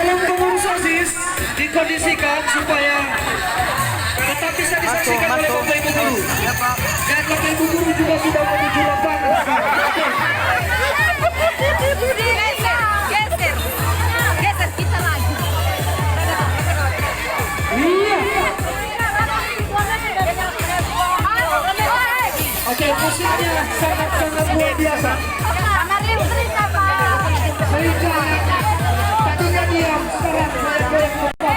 tolong pengurus OSIS dikondisikan supaya tetap bisa disaksikan oleh Bapak Ibu guru. Dan Bapak Ibu guru juga sudah menuju lapangan. Oke. Geser kita lagi. Iya. Oke, musiknya sangat-sangat luar biasa. Sehingga tadinya diam, sekarang goyang-goyang kepala.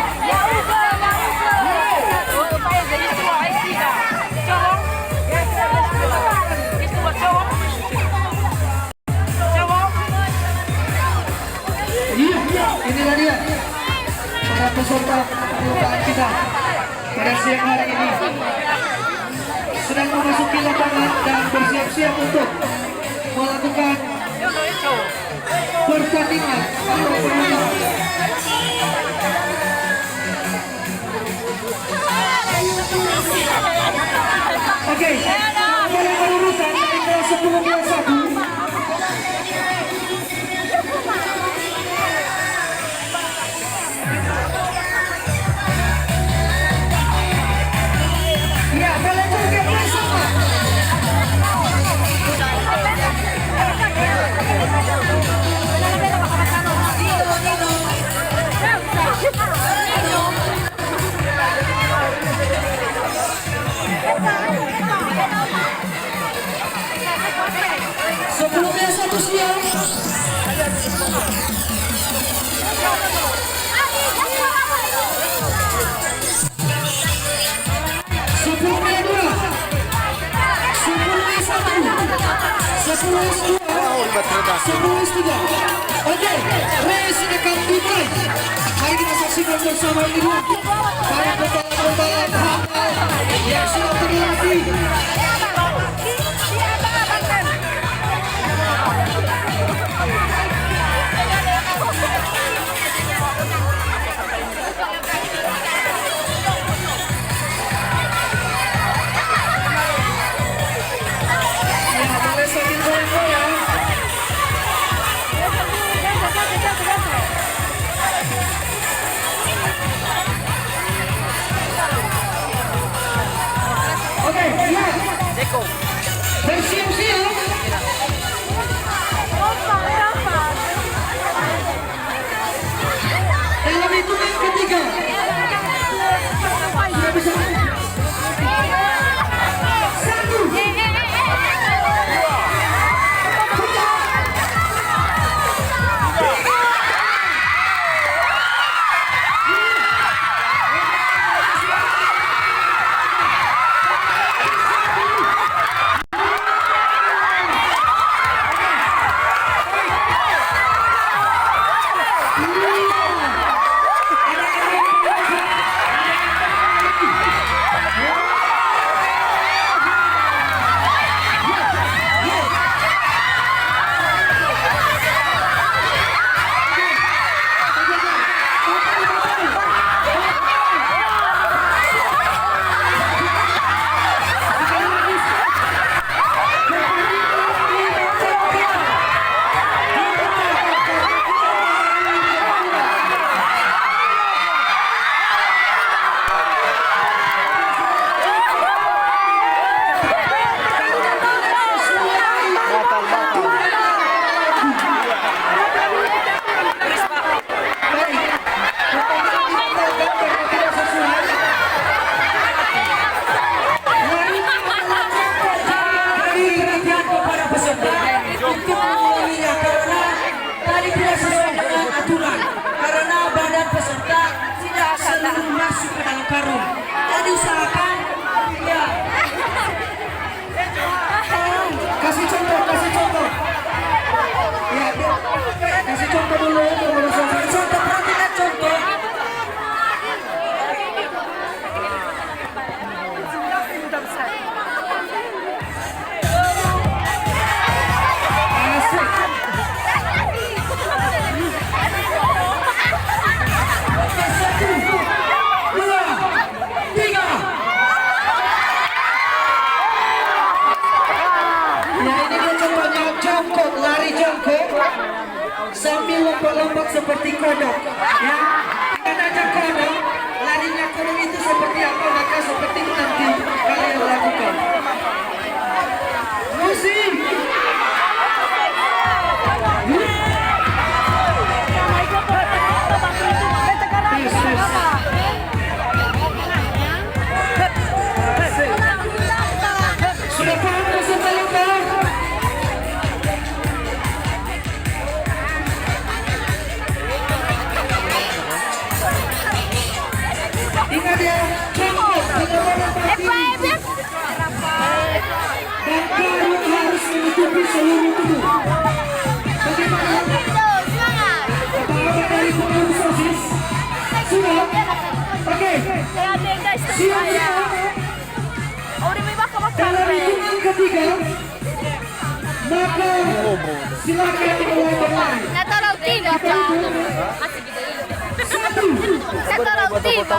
Iya, inilah dia para peserta perlombaan kita pada siang hari ini sedang memasuki lapangan dan bersiap-siap untuk melakukan pertandingan. Oke, mulai berurusan dari kelas 10 kelas 1. Ya, boleh joget bersama. Sebelumnya satu siang. Sebelumnya dua. Sebelumnya satu. Sebelumnya dua. Sebelumnya tiga. Oke, race ini akan dimulai. Mari kita saksikan bersama ini dulu. Para pembalap yang sudah terlatih. Oke, ya. Bersiap-siap. Dalam hitungan ketiga. Sudah bisa. Satu. berlompat-lompat seperti kodok. Ya, ingat aja kodok. Larinya kodok itu seperti apa, maka seperti itu nanti kalian lakukan. Musik. Sudah paham peserta lomba? Ingat ya, jemput bagaimana berdiri dan garuk harus menutupi seluruh tubuh. Bagaimana? Apa-apa dari pengurus OSIS? Sudah? Oke. Siap ya? Dalam hitungan ketiga, maka silakan mulai berlari. Satu, dua, tiga.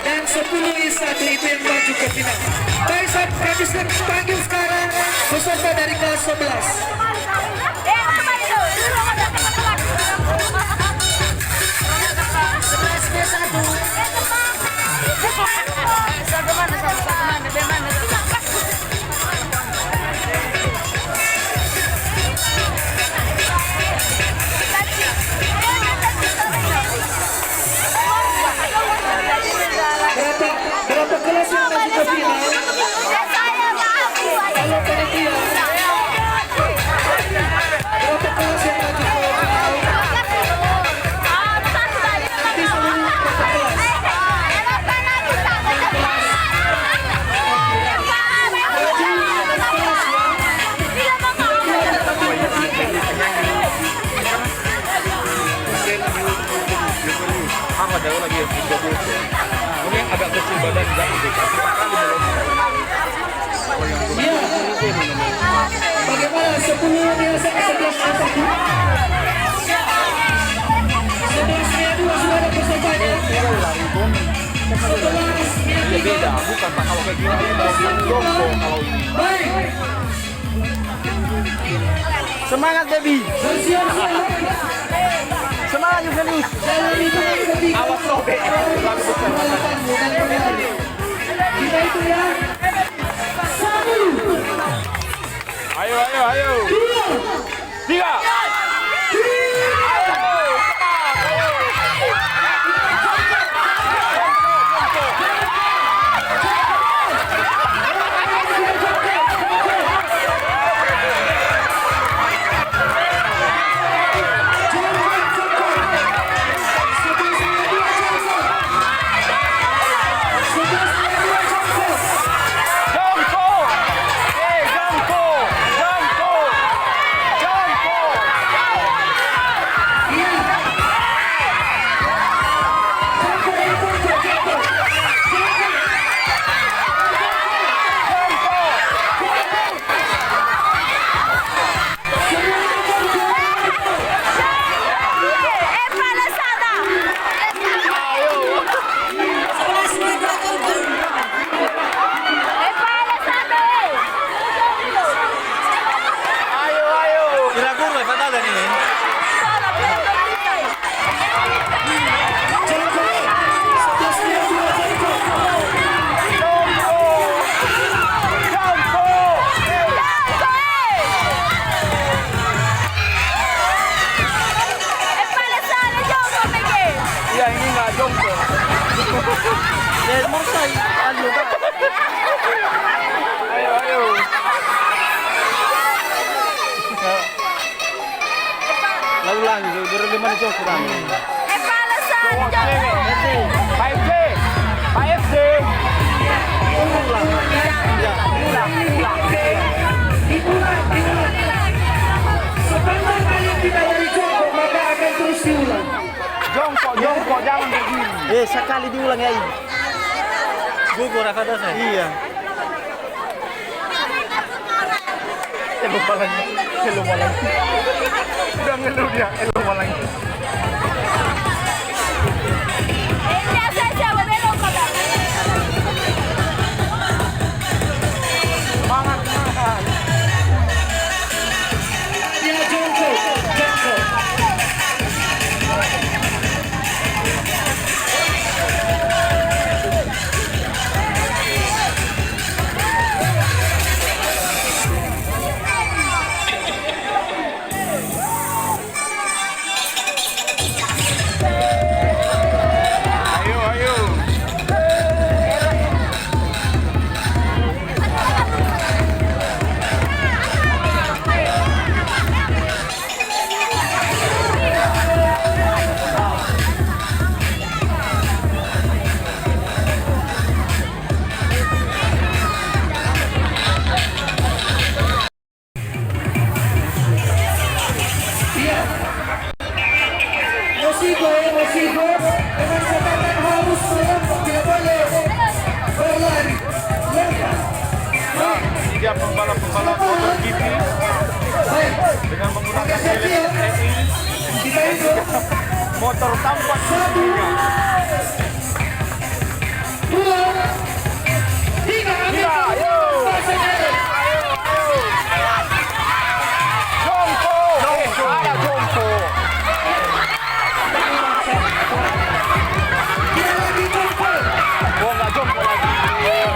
Dan 10 satu itu yang maju ke final. Baik, kami panggil sekarang peserta dari kelas 11. Berapa kelas yang maju ke final? Kalau panitia, berapa kelas yang maju ke final? Nanti seluruh berapa kelas? Ada lagi yang 30. Ini agak kecil badan enggak tapi Iya. Bagaimana 10 biasa 11 satu? 11 dua sudah ada pesertanya. 11 beda, bukan Pak, kalau kayak gini kalau jompo kalau ini. Baik. Semangat baby. Bersiap-siap. Semangat Juventus. Dalam hitungan ketiga. Awas sobek. Kita itu ya. Ayo, ayo, ayo. 3. Ayo, ayo. Ulang, baru 5 nih kurang. Palasan, 5J. 5J. Ulang. Ya, ulang. Sepanjang kalian tidak dari jongkok, maka akan terus diulang. Jongkok, jangan begini. Sekali diulang ya. Gugur ada saya. Iya. Lupa lagi. Udah ngeluh dia, lupa lagi. Semangat. Ya jongkok. Masigo, dengan catatan harus melompat, tidak boleh berlari. Nah, tiga pembalap-pembalap MotoGP dengan menggunakan helm TNI, Kita hitung. motor tampak 1, 2, 3. Ayo. Jongko. Ada jongko. Kita lagi jongkok. Oh, nggak jongko lagi. Ayo.